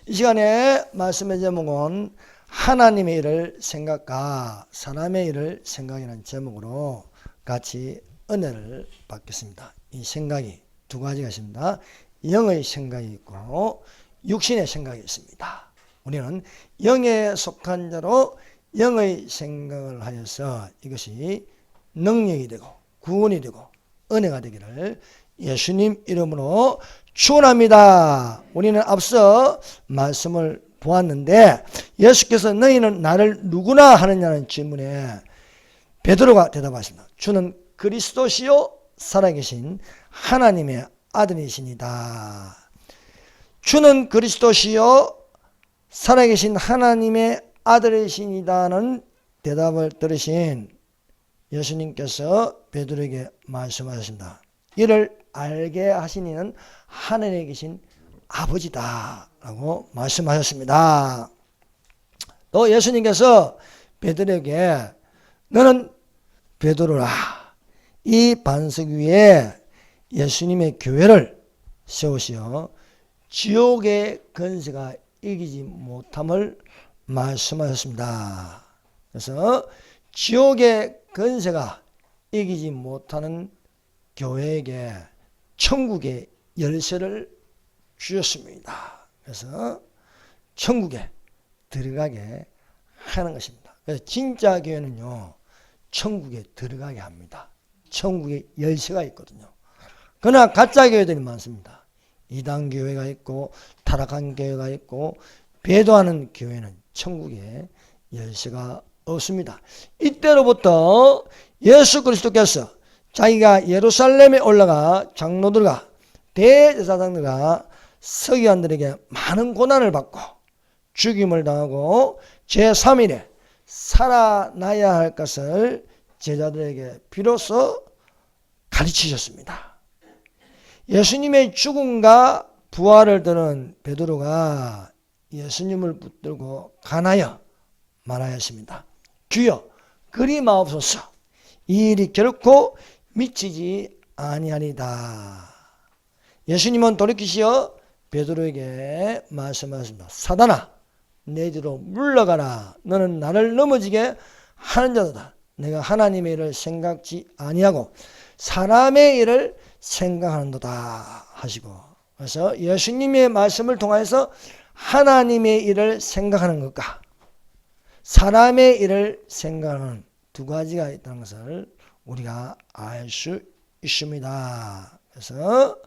이 시간에 말씀의 제목은 하나님의 일을 생각과 사람의 일을 생각이라는 제목으로 같이 은혜를 받겠습니다. 이 생각이 두 가지가 있습니다. 영의 생각이 있고 육신의 생각이 있습니다. 우리는 영에 속한 자로 영의 생각을 하여서 이것이 능력이 되고 구원이 되고 은혜가 되기를 예수님 이름으로 축원합니다. 우리는 앞서 말씀을 보았는데 예수께서 너희는 나를 누구나 하느냐는 질문에 베드로가 대답하십니다. 주는 그리스도시요 살아계신 하나님의 아들이시니다. 주는 그리스도시요 살아계신 하나님의 아들이시니다는 대답을 들으신 예수님께서 베드로에게 말씀하셨습니다. 이를 알게 하신 이는 하늘에 계신 아버지다 라고 말씀하셨습니다. 또 예수님께서 베드로에게 너는 베드로라, 이 반석 위에 예수님의 교회를 세우시어 지옥의 권세가 이기지 못함을 말씀하셨습니다. 그래서 지옥의 권세가 이기지 못하는 교회에게 천국의 열쇠를 주셨습니다. 그래서 천국에 들어가게 하는 것입니다. 그래서 진짜 교회는요, 천국에 들어가게 합니다. 천국에 열쇠가 있거든요. 그러나 가짜 교회들이 많습니다. 이단 교회가 있고 타락한 교회가 있고 배도하는 교회는 천국에 열쇠가 없습니다. 이때로부터 예수 그리스도께서 자기가 예루살렘에 올라가 장로들과 대제사장들과 서기관들에게 많은 고난을 받고 죽임을 당하고 제3일에 살아나야 할 것을 제자들에게 비로소 가르치셨습니다. 예수님의 죽음과 부활을 들은 베드로가 예수님을 붙들고 간하여 말하였습니다. 주여 그리 마옵소서, 이 일이 결코 미치지 아니하리다. 예수님은 돌이키시어 베드로에게 말씀하셨습니다. 사단아, 내 뒤로 물러가라. 너는 나를 넘어지게 하는 자다. 내가 하나님의 일을 생각지 아니하고 사람의 일을 생각하는도다 하시고, 그래서 예수님의 말씀을 통해서 하나님의 일을 생각하는 것과 사람의 일을 생각하는 두 가지가 있다는 것을 우리가 알 수 있습니다. 그래서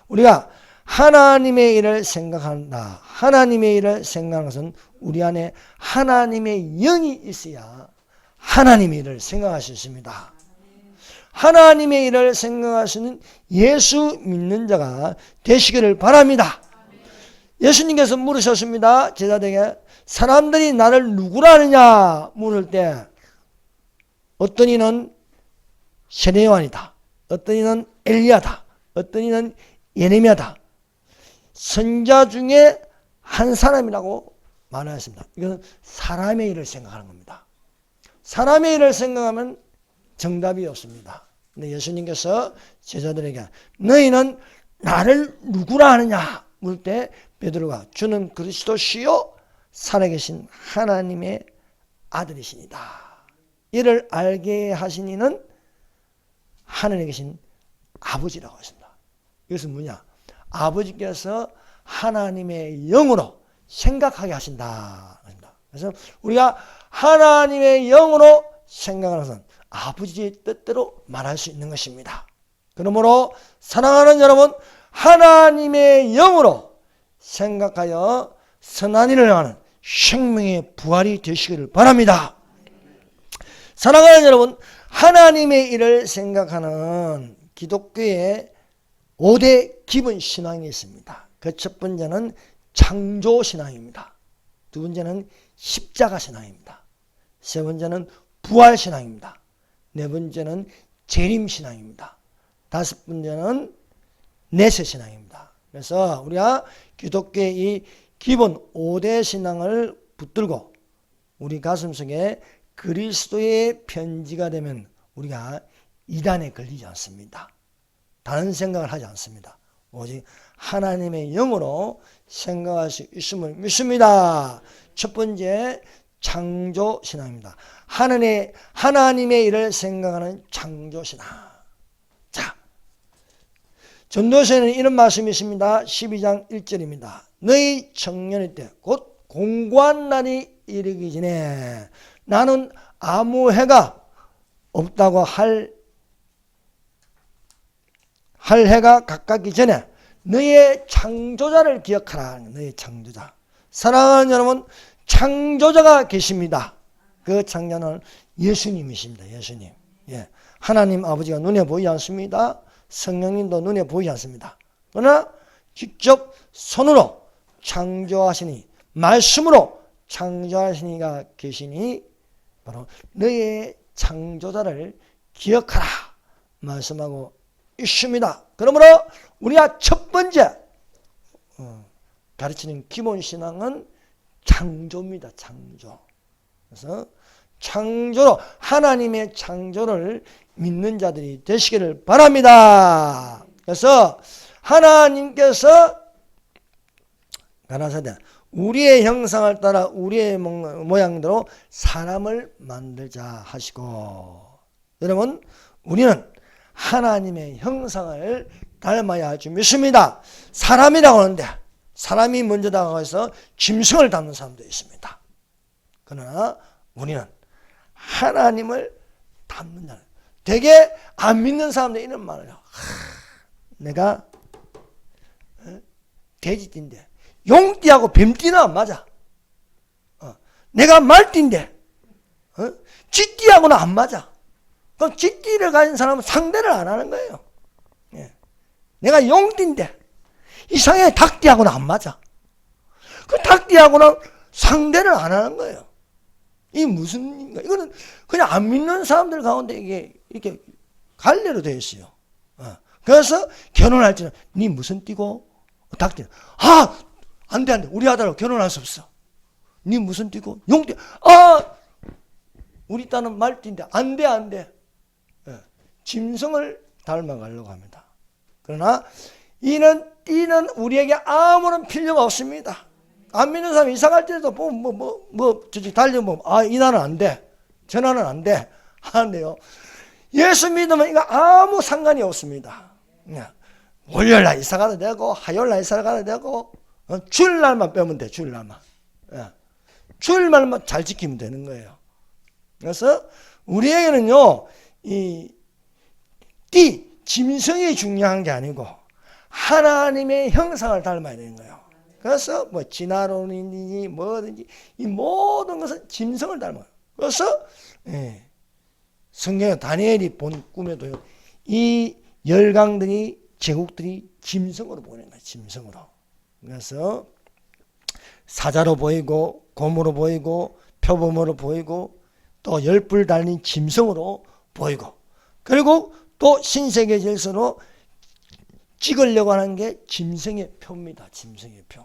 우리가 하나님의 일을 생각한다. 하나님의 일을 생각하는 것은 우리 안에 하나님의 영이 있어야 하나님의 일을 생각할 수 있습니다. 하나님의 일을 생각하시는 예수 믿는 자가 되시기를 바랍니다. 예수님께서 물으셨습니다. 제자들에게 사람들이 나를 누구라 하느냐 물을 때 어떤 이는 세례요한이다, 어떤 이는 엘리야다, 어떤 이는 예레미야다, 선자 중에 한 사람이라고 말하였습니다. 이것은 사람의 일을 생각하는 겁니다. 사람의 일을 생각하면 정답이 없습니다. 근데 예수님께서 제자들에게 너희는 나를 누구라 하느냐 물을 때 베드로가 주는 그리스도시요 살아계신 하나님의 아들이시니다. 이를 알게 하신 이는 하늘에 계신 아버지라고 하십니다. 이것은 뭐냐? 아버지께서 하나님의 영으로 생각하게 하신다. 그래서 우리가 하나님의 영으로 생각하는 것은 아버지의 뜻대로 말할 수 있는 것입니다. 그러므로 사랑하는 여러분, 하나님의 영으로 생각하여 선한 일을 하는 생명의 부활이 되시기를 바랍니다. 사랑하는 여러분, 하나님의 일을 생각하는 기독교의 5대 기본 신앙이 있습니다. 그 첫 번째는 창조 신앙입니다. 두 번째는 십자가 신앙입니다. 세 번째는 부활 신앙입니다. 네 번째는 재림 신앙입니다. 다섯 번째는 내세 신앙입니다. 그래서 우리가 기독교의 이 기본 5대 신앙을 붙들고 우리 가슴속에 그리스도의 편지가 되면 우리가 이단에 걸리지 않습니다. 다른 생각을 하지 않습니다. 오직 하나님의 영으로 생각할 수 있음을 믿습니다. 첫 번째, 창조신앙입니다. 하나님의 일을 생각하는 창조신앙. 자, 전도서에는 이런 말씀이 있습니다. 12장 1절입니다. 너희 청년의 때 곧 공고한 날이 이르기 전에 나는 아무 해가 없다고 할 해가 가깝기 전에 너의 창조자를 기억하라. 너의 창조자. 사랑하는 여러분, 창조자가 계십니다. 그 창조자는 예수님이십니다. 예수님. 예. 하나님 아버지가 눈에 보이지 않습니다. 성령님도 눈에 보이지 않습니다. 그러나 직접 손으로 창조하시니, 말씀으로 창조하시니가 계시니 바로 너의 창조자를 기억하라 말씀하고 있습니다. 그러므로 우리가 첫 번째 가르치는 기본 신앙은 창조입니다. 창조. 그래서 창조로, 하나님의 창조를 믿는 자들이 되시기를 바랍니다. 그래서 하나님께서 가라사대 우리의 형상을 따라 우리의 모양대로 사람을 만들자 하시고, 여러분, 우리는 하나님의 형상을 닮아야 할 줄 믿습니다. 사람이라고 하는데 사람이 먼저 다가가서 짐승을 닮는 사람도 있습니다. 그러나 우리는 하나님을 닮는 자는, 되게 안 믿는 사람들 이런 말을 해요. 내가 돼지띠인데 용띠하고 뱀띠는 안 맞아. 내가 말띠인데 쥐띠하고는 안 맞아. 그럼 쥐띠를 가진 사람은 상대를 안 하는 거예요. 예. 내가 용띠인데 이상하게 닭띠하고는 안 맞아. 그 닭띠하고는 상대를 안 하는 거예요. 이 무슨 일인가? 이거는 그냥 안 믿는 사람들 가운데 이게 이렇게 갈래로 되어 있어요. 그래서 결혼할 때는 니 무슨 띠고? 닭띠. 안 돼. 우리 아들하고 결혼할 수 없어. 니 무슨 띠고? 용띠. 우리 딸은 말띠인데 안 돼. 짐승을 닮아가려고 합니다. 그러나 이는 띠는 우리에게 아무런 필요가 없습니다. 안 믿는 사람 이사 갈 때도 저기 달려보면 이 나는 안 돼. 저 나는 안 돼. 하는데요. 예수 믿으면 이거 아무 상관이 없습니다. 월요일날 이사 가도 되고 화요일날 이사 가도 되고 주일날만 빼면 돼. 주일날만. 주일날만 잘 지키면 되는 거예요. 그래서 우리에게는요, 이 짐승이 중요한 게 아니고 하나님의 형상을 닮아야 되는 거예요. 그래서 뭐 진화론이니 뭐든지 이 모든 것은 짐승을 닮아요. 그래서 성경에 다니엘이 본 꿈에도요, 이 열강들이, 제국들이 짐승으로 보이는 거예요. 짐승으로. 그래서 사자로 보이고 곰으로 보이고 표범으로 보이고 또 열불 달린 짐승으로 보이고, 그리고 또 신세계 질서로 찍으려고 하는 게 짐승의 표입니다. 짐승의 표.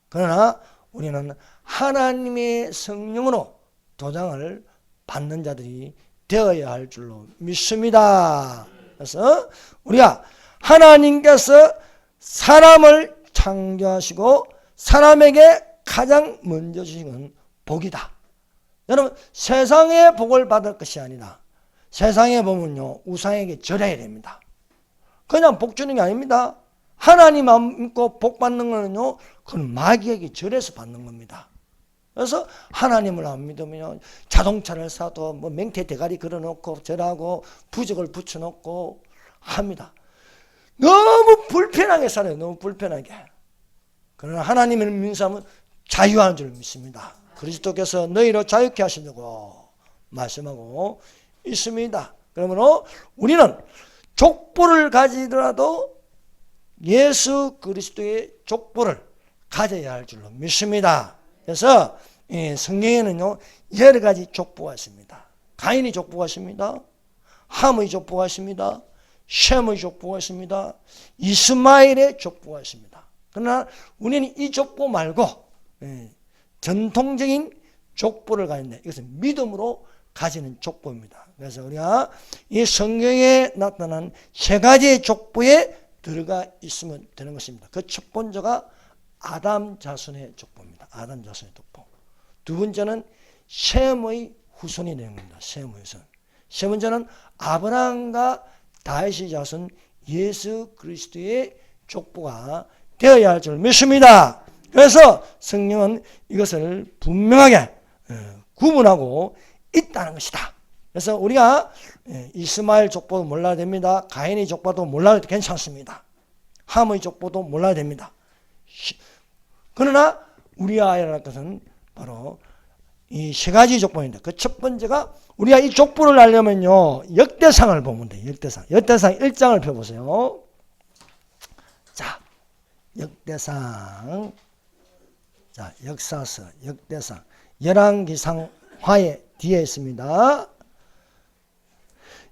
그러나 우리는 하나님의 성령으로 도장을 받는 자들이 되어야 할 줄로 믿습니다. 그래서 우리가 하나님께서 사람을 창조하시고 사람에게 가장 먼저 주신 건 복이다. 여러분, 세상의 복을 받을 것이 아니라 세상에 보면요, 우상에게 절해야 됩니다. 그냥 복 주는 게 아닙니다. 하나님 안 믿고 복 받는 거는요, 그건 마귀에게 절해서 받는 겁니다. 그래서 하나님을 안 믿으면 자동차를 사도 뭐 맹태 대가리 걸어놓고 절하고 부적을 붙여놓고 합니다. 너무 불편하게 살아요. 너무 불편하게. 그러나 하나님을 믿는 사람은 자유한 줄 믿습니다. 그리스도께서 너희로 자유케 하시려고 말씀하고 있습니다. 그러므로 우리는 족보를 가지더라도 예수 그리스도의 족보를 가져야 할 줄로 믿습니다. 그래서 성경에는요, 여러 가지 족보가 있습니다. 가인의 족보가 있습니다. 함의 족보가 있습니다. 셈의 족보가 있습니다. 이스마엘의 족보가 있습니다. 그러나 우리는 이 족보 말고 전통적인 족보를 가진다. 이것은 믿음으로 가지는 족보입니다. 그래서 우리가 이 성경에 나타난 세 가지의 족보에 들어가 있으면 되는 것입니다. 그 첫 번째가 아담 자손의 족보입니다. 아담 자손의 족보. 두 번째는 셈의 후손이 되는 겁니다. 셈의 후손. 세 번째는 아브라함과 다윗의 자손 예수 그리스도의 족보가 되어야 할 줄 믿습니다. 그래서 성령은 이것을 분명하게 구분하고 있다는 것이다. 그래서 우리가 이스마엘 족보도 몰라야 됩니다. 가인의 족보도 몰라도 괜찮습니다. 함의 족보도 몰라야 됩니다. 그러나 우리가 알아야 할 것은 바로 이 세 가지 족보인데 그 첫 번째가 우리가 이 족보를 알려면요 역대상을 보면 돼요. 역대상 1장을 펴보세요. 자, 역대상, 자 역사서 역대상 열왕기상화에 뒤에 있습니다.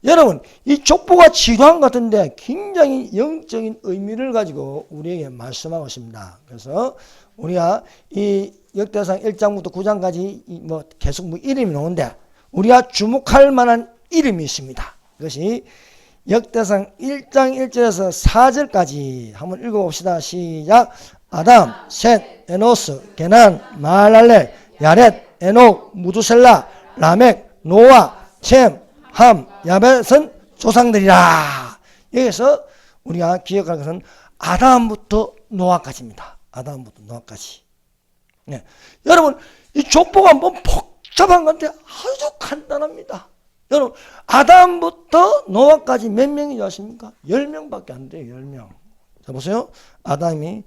여러분 이 족보가 지도한 것 같은데 굉장히 영적인 의미를 가지고 우리에게 말씀하고 있습니다. 그래서 우리가 이 역대상 1장부터 9장까지 뭐 계속 뭐 이름이 나오는데 우리가 주목할 만한 이름이 있습니다. 그것이 역대상 1장 1절에서 4절까지 한번 읽어봅시다. 시작. 아담, 셋, 에노스, 게난, 마할랄렐, 야렛, 에녹, 무두셀라, 라멕, 노아, 셈, 함, 야벳은 조상들이라. 여기서 우리가 기억할 것은 아담부터 노아까지입니다. 아담부터 노아까지. 네. 여러분 이 족보가 뭐 복잡한 건데 아주 간단합니다. 여러분 아담부터 노아까지 몇 명이 아십니까? 10명밖에 안 돼요. 10명. 자 보세요. 아담의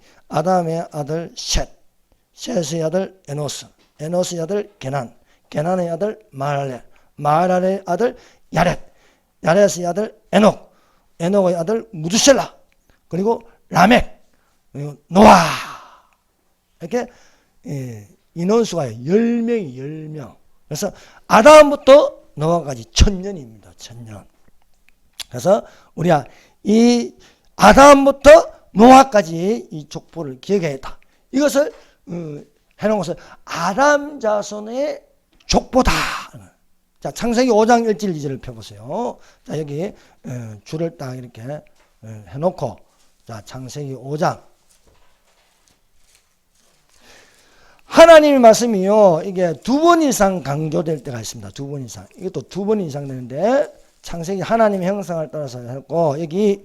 아들 셋, 셋의 아들 에노스, 에노스의 아들 게난, 게난의 아들 마할랄렐, 마할랄의 아들 야렛, 야렛의 아들 에녹, 에녹의 아들 무두셀라, 그리고 라멕, 그리고 노아. 이렇게 인원수가 10명이 10명. 그래서 아담부터 노아까지 1000년입니다. 1000년. 그래서 우리가 이 아담부터 노아까지 이 족보를 기억해야겠다. 이것을 해놓은 것을 아담 자손의 족보다. 자, 창세기 5장 1절 2절을 펴보세요. 자, 여기 줄을 딱 이렇게 해놓고, 자, 창세기 5장. 하나님의 말씀이요, 이게 2번 이상 강조될 때가 있습니다. 2번 이상. 이것도 2번 이상 되는데, 창세기 하나님의 형상을 따라서 했고, 여기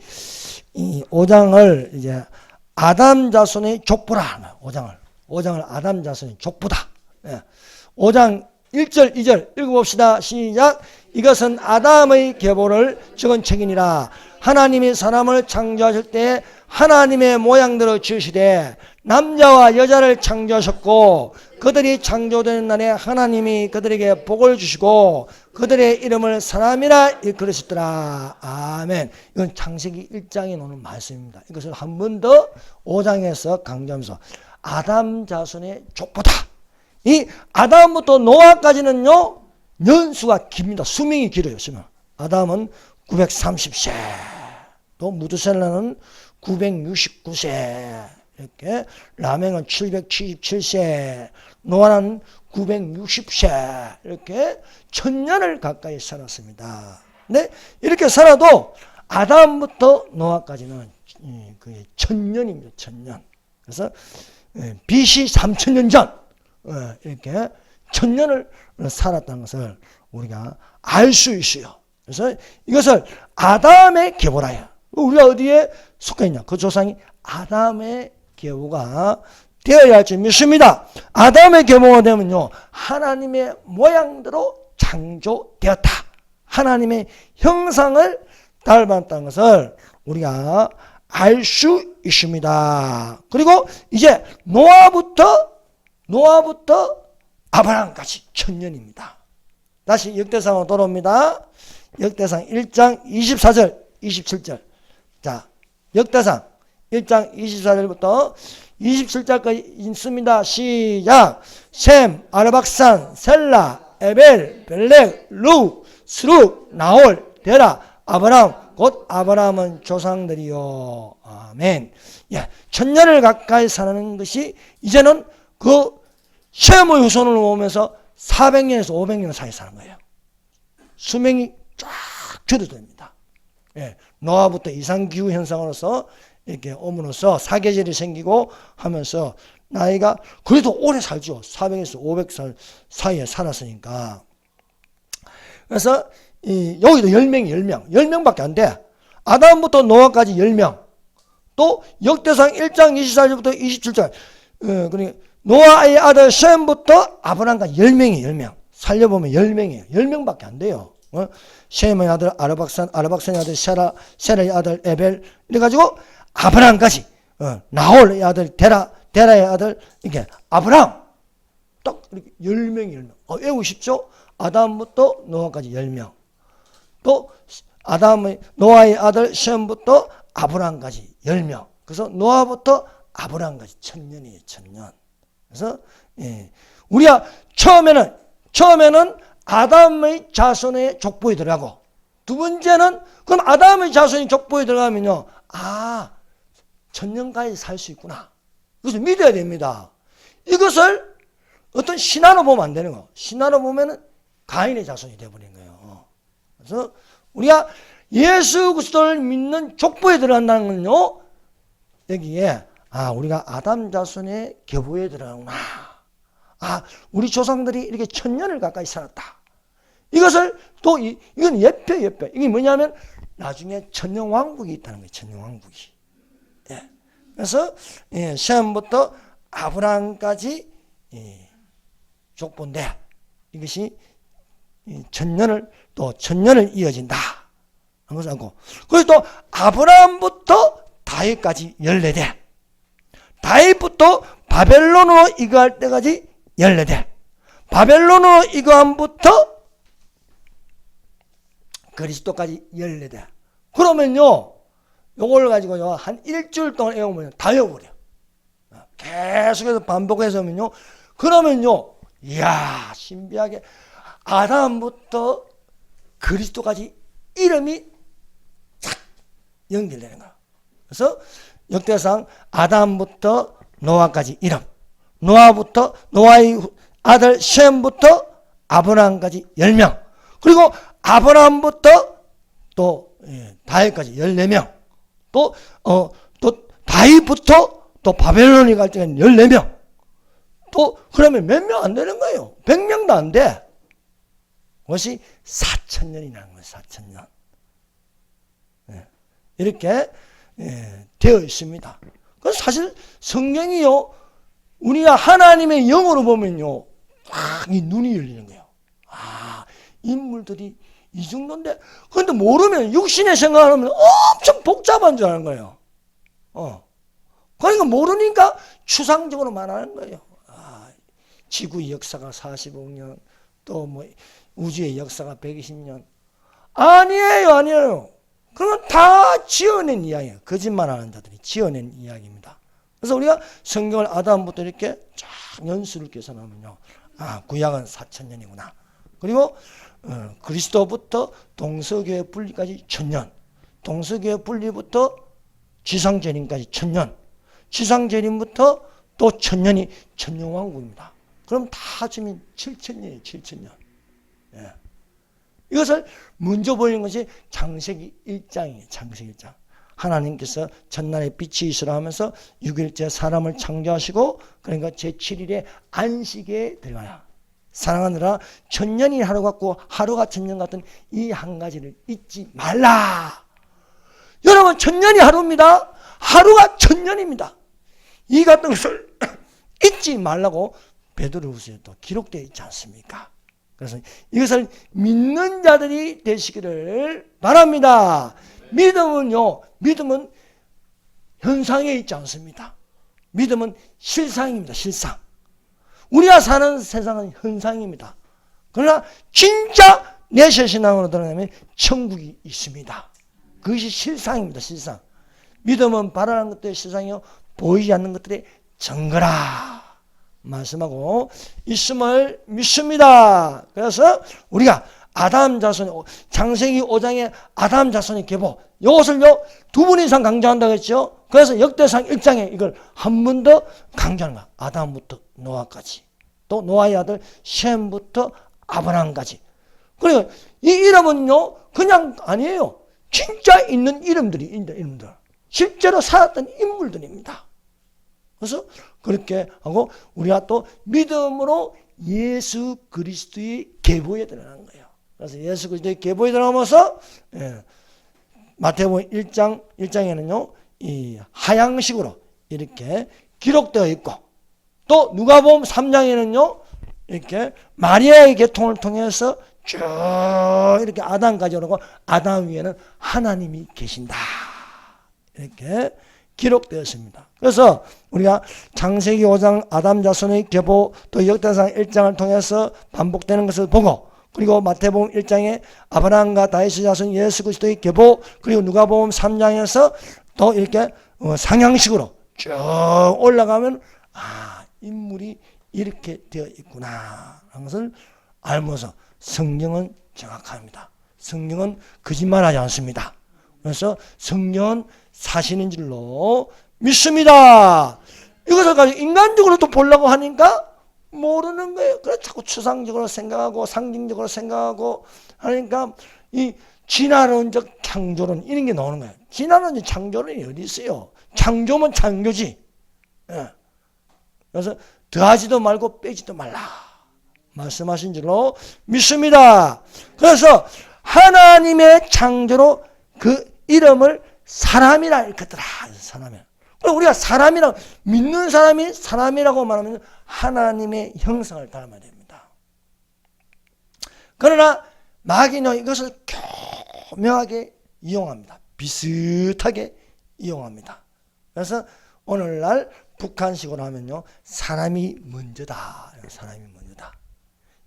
이 5장을 이제 아담 자손의 족보라. 5장을 아담 자손의 족보다. 5장 1절 2절 읽어봅시다. 시작. 이것은 아담의 계보를 적은 책이니라. 하나님이 사람을 창조하실 때 하나님의 모양대로 지으시되 남자와 여자를 창조하셨고 그들이 창조되는 날에 하나님이 그들에게 복을 주시고 그들의 이름을 사람이라 일컬으셨더라. 아멘. 이건 창세기 1장에 나오는 말씀입니다. 이것을 한 번 더 5장에서 강조하면서 아담 자손의 족보다. 이 아담부터 노아까지는요 연수가 깁니다. 수명이 길어요. 수명. 아담은 930세, 또 무두셀라는 969세, 이렇게 라멕은 777세, 노아는 960세, 이렇게 1000년을 가까이 살았습니다. 근데 이렇게 살아도 아담부터 노아까지는 그게 1000년입니다. 1000년. 그래서 BC 3000년 전 이렇게 1000년을 살았다는 것을 우리가 알 수 있어요. 그래서 이것을 아담의 계보라야. 우리가 어디에 속해 있냐? 그 조상이 아담의 계보가 되어야 할 줄 믿습니다. 아담의 계보가 되면요, 하나님의 모양대로 창조되었다. 하나님의 형상을 닮았다는 것을 우리가 알 수 있습니다. 그리고 이제 노아부터 아브라함까지 1000년입니다. 다시 역대상으로 돌아옵니다. 역대상 1장 24절 27절. 자, 역대상 1장 24절부터 27절까지 읽습니다. 시작. 셈, 아르박산, 셀라, 에벨, 벨렉, 루, 스룩, 나홀, 데라, 아브라함. 곧 아브라함은 조상들이요. 아멘. 예, 1000년을 가까이 사는 것이 이제는 그 셈의 후손을 오면서 400년에서 500년 사이 사는 거예요. 수명이 쫙 줄어듭니다. 예, 노아부터 이상기후 현상으로서 이렇게 옴으로써 사계절이 생기고 하면서 나이가 그래도 오래 살죠. 400에서 500살 사이에 살았으니까. 그래서 여기도 10명밖에 안 돼. 아담부터 노아까지 10명. 또 역대상 1장 24절부터 27절. 그러니까 노아의 아들 셈부터 아브람까지 10명이에요. 살려보면 10명이에요. 10명밖에 안 돼요. 셈의 아들 아르박산의 아들 세라의 아들 에벨 이래가지고 아브람까지 나홀의 아들 데라의 아들 이게 아브람 딱 이렇게 10명이 외우고 싶죠? 아담부터 노아까지 10명. 또 노아의 아들 셈부터 아브람까지 10명. 그래서 노아부터 아브람까지 1000년이에요. 1000년. 그래서 우리가 처음에는 아담의 자손의 족보에 들어가고, 두 번째는 그럼 아담의 자손의 족보에 들어가면요, 1000년까지 살 수 있구나. 그래서 믿어야 됩니다. 이것을 어떤 신화로 보면 안 되는 거. 신화로 보면은 가인의 자손이 되어버린 거예요. 그래서 우리가 예수 그리스도를 믿는 족보에 들어간다는 건요, 여기에 우리가 아담 자손의 계보에 들어가구나. 우리 조상들이 이렇게 1000년을 가까이 살았다. 이것을 또 이건 예표. 이게 뭐냐면 나중에 천년왕국이 있다는 거예요. 천년왕국이. 그래서 셈부터 아브람까지 족보인데 이것이 천년을 이어진다. 한 것을 알고. 그래서 또 아브람부터 다윗까지 14대. 다윗부터 바벨론으로 이거할 때까지 14대. 바벨론으로 이거함부터 그리스도까지 14대. 그러면요, 요걸 가지고요, 한 일주일 동안 외우면 다 외워버려. 계속해서 반복해서 하면요, 그러면요, 이야, 신비하게 아담부터 그리스도까지 이름이 착 연결되는 거야. 그래서 역대상 아담부터 노아까지 이름, 노아의 아들 셈부터 아브람까지 10명, 그리고 아브람부터 또 다윗까지 14명, 또 다윗부터 또 바벨론이 갈 때는 14명, 또 그러면 몇 명 안 되는 거예요. 100명도 안 돼. 그것이 4000년이라는 거예요. 4000년. 이렇게 되어 있습니다. 그래서 사실 성경이요, 우리가 하나님의 영으로 보면요, 이 눈이 열리는 거예요. 인물들이 이 정도인데, 그런데 모르면 육신의 생각을 하면 엄청 복잡한 줄 아는 거예요. 그러니까 모르니까 추상적으로 말하는 거예요. 지구의 역사가 45년, 또 뭐 우주의 역사가 120년. 아니에요. 그건 다 지어낸 이야기예요. 거짓말하는 자들이 지어낸 이야기입니다. 그래서 우리가 성경을 아담부터 이렇게 쫙 연수를 계산하면요, 구약은 4000년이구나. 그리고 그리스도부터 동서교회 분리까지 1000년, 동서교회 분리부터 지상재림까지 1000년, 지상재림부터 또 1000년이 천년왕국입니다. 그럼 다 합치면 7000년이에요. 7000년. 이것을 먼저 보이는 것이 창세기 1장이에요. 창세기 1장. 하나님께서 첫날에 빛이 있으라 하면서 6일째 사람을 창조하시고, 그러니까 제7일에 안식에 들어가요. 사랑하느라 1000년이 하루 같고 하루가 1000년 같은 이 한 가지를 잊지 말라. 여러분, 1000년이 하루입니다. 하루가 1000년입니다. 이 같은 것을 잊지 말라고 베드로후서에 또 기록되어 있지 않습니까? 그래서 이것을 믿는 자들이 되시기를 바랍니다. 믿음은 현상에 있지 않습니다. 믿음은 실상입니다. 실상. 우리가 사는 세상은 현상입니다. 그러나 진짜 내실신앙으로 들어가면 천국이 있습니다. 그것이 실상입니다. 실상. 믿음은 바라는 것들의 실상이요, 보이지 않는 것들의 증거라 말씀하고 있음을 믿습니다. 그래서 우리가 아담 자손, 창세기 5장의 아담 자손의 계보, 이것을요 2번 이상 강조한다고 했죠. 그래서 역대상 1장에 이걸 한 번 더 강조하는 거야. 아담부터 노아까지, 또 노아의 아들 셈부터 아브람까지. 그리고 이 이름은요 그냥 아니에요. 진짜 있는 이름들이 있는 이름들. 실제로 살았던 인물들입니다. 그래서 그렇게 하고 우리가 또 믿음으로 예수 그리스도의 계보에 들어가는 거예요. 그래서 예수 그리스도의 계보에 들어가면서 마태복음 1장에는요 이 하향식으로 이렇게 기록되어 있고, 또 누가복음 3장에는요 이렇게 마리아의 계통을 통해서 쭉 이렇게 아담까지 오르고 아담 위에는 하나님이 계신다 이렇게 기록되었습니다. 그래서 우리가 창세기 5장 아담 자손의 계보, 또 역대상 1장을 통해서 반복되는 것을 보고, 그리고 마태복음 1장에 아브라함과 다윗의 자손 예수 그리스도의 계보, 그리고 누가복음 3장에서 또 이렇게 상향식으로 쭉 올라가면 인물이 이렇게 되어 있구나 하는 것을 알면서 성경은 정확합니다. 성경은 거짓말하지 않습니다. 그래서 성경은 사실인 줄로 믿습니다. 이것을 가지고 인간적으로 또 보려고 하니까 모르는 거예요. 그래서 자꾸 추상적으로 생각하고 상징적으로 생각하고 하니까 이 진화론적 창조론 이런 게 나오는 거예요. 진화론적 창조론이 어디 있어요? 창조면 창조지. 그래서 더하지도 말고 빼지도 말라 말씀하신 줄로 믿습니다. 그래서 하나님의 창조로 그 이름을 사람이라 일컫더라. 사람이라. 우리가 사람이라고 믿는 사람이 사람이라고 말하면 하나님의 형상을 닮아야 됩니다. 그러나 마귀는 이것을 교묘하게 이용합니다. 비슷하게 이용합니다. 그래서 오늘날 북한식으로 하면요 사람이 먼저다. 사람이 먼저다.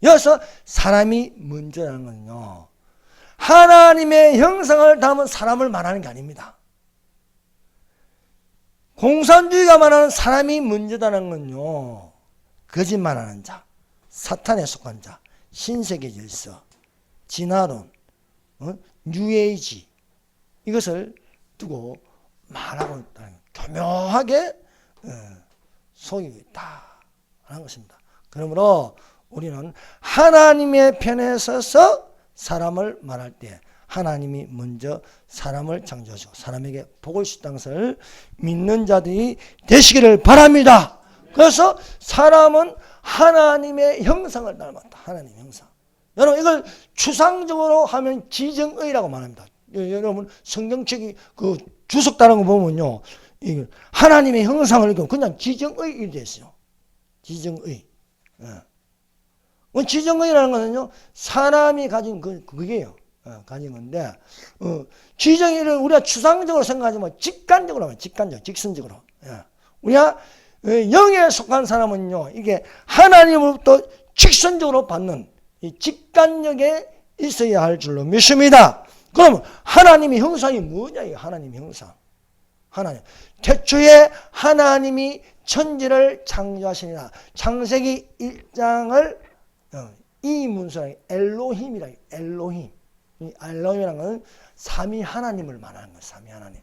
여기서 사람이 먼저라는 건요 하나님의 형상을 담은 사람을 말하는 게 아닙니다. 공산주의가 말하는 사람이 먼저다는 건요 거짓말하는 자, 사탄에 속한 자, 신세계 질서, 진화론, 뉴에이지 이것을 두고 말하고 있다는 거예요. 교묘하게 속이고 있다는 것입니다. 그러므로 우리는 하나님의 편에 서서 사람을 말할 때 하나님이 먼저 사람을 창조하시고 사람에게 복을 주셨다는 것을 믿는 자들이 되시기를 바랍니다. 그래서 사람은 하나님의 형상을 닮았다. 하나님의 형상. 여러분 이걸 추상적으로 하면 지정의라고 말합니다. 여러분 성경책이 그 주석다른 거 보면요 하나님의 형상을 그냥 지정의 되어 있어요. 지정의. 지정의라는 것은요 사람이 가진 그게요. 가진 건데 지정의를 우리가 추상적으로 생각하지 뭐 직관적으로 하면 직관적, 직선적으로. 우리가 영에 속한 사람은요 이게 하나님으로부터 직선적으로 받는 이 직관력에 있어야 할 줄로 믿습니다. 그럼 하나님의 형상이 뭐냐? 이 하나님의 형상. 하나님. 태초에 하나님이 천지를 창조하시니라. 창세기 1장을 이 문서는 엘로힘이라. 엘로힘. 이 엘로힘이라는 것은 삼위 하나님을 말하는 거예요. 삼위 하나님.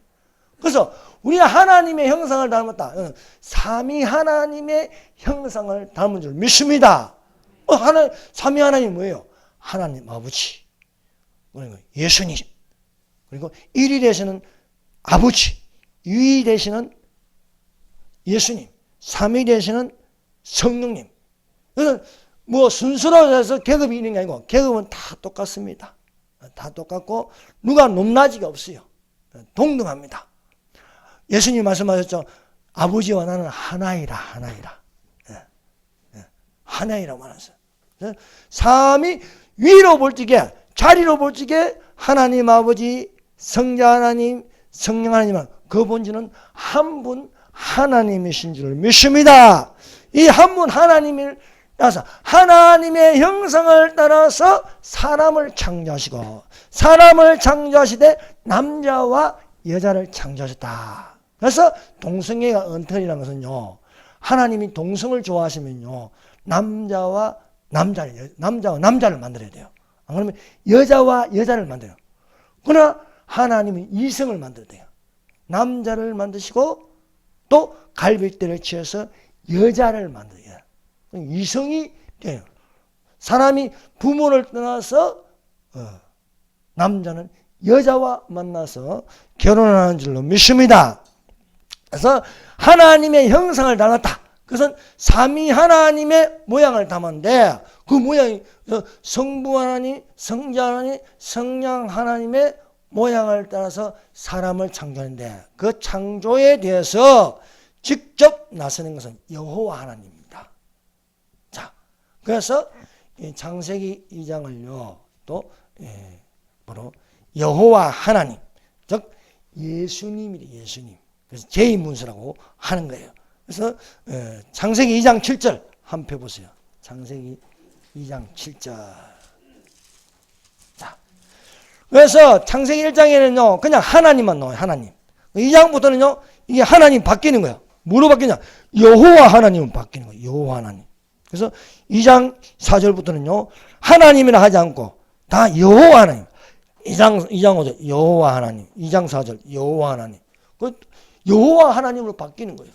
그래서 우리가 하나님의 형상을 닮았다. 삼위 하나님의 형상을 닮은 줄 믿습니다. 삼위 하나님이 뭐예요? 하나님 아버지, 그리고 예수님, 그리고 일이 되시는 아버지, 유이 되시는 예수님, 삼위 되시는 성령님. 그래서 뭐 순서로 해서 계급이 있는 게 아니고 계급은 다 똑같습니다. 다 똑같고 누가 높낮이가 없어요. 동등합니다. 예수님 말씀하셨죠. 아버지와 나는 하나이라. 하나이라. 하나이라고 말했어요. 삼위 위로 볼 적에 자리로 볼 적에 하나님 아버지, 성자 하나님, 성령 하나님은 그 본질은 한 분 하나님이신 줄 믿습니다. 이 한 분 하나님을 따라서 하나님의 형상을 따라서 사람을 창조하시고 사람을 창조하시되 남자와 여자를 창조하셨다. 그래서 동성애가 언터리라는 것은요 하나님이 동성을 좋아하시면요 남자와 남자를 만들어야 돼요. 안 그러면 여자와 여자를 만들어요. 그러나 하나님은 이성을 만들어야 돼요. 남자를 만드시고 또 갈빗대를 치어서 여자를 만들어요. 이성이 돼요. 사람이 부모를 떠나서 남자는 여자와 만나서 결혼하는 줄로 믿습니다. 그래서 하나님의 형상을 닮았다. 그것은 삼위 하나님의 모양을 담았는데 그 모양이 성부 하나님, 성자 하나님, 성령 하나님의 모양을 따라서 사람을 창조하는데 그 창조에 대해서 직접 나서는 것은 여호와 하나님입니다. 자, 그래서 창세기 2장을요 또 바로 여호와 하나님, 즉 예수님이래. 예수님. 그래서 제2문서라고 하는 거예요. 그래서 창세기 2장 7절 한번 펴보세요. 창세기 2장 7절. 자, 그래서 창세기 1장에는요 그냥 하나님만 나와요. 하나님. 2장부터는요 이게 하나님 바뀌는 거예요. 뭐로 바뀌냐? 여호와 하나님은 바뀌는 거예요. 여호와 하나님. 그래서 2장 4절부터는요 하나님이라 하지 않고 다 여호와 하나님. 2장 5절 여호와 하나님, 2장 4절 여호와 하나님. 그 여호와 하나님으로 바뀌는 거예요.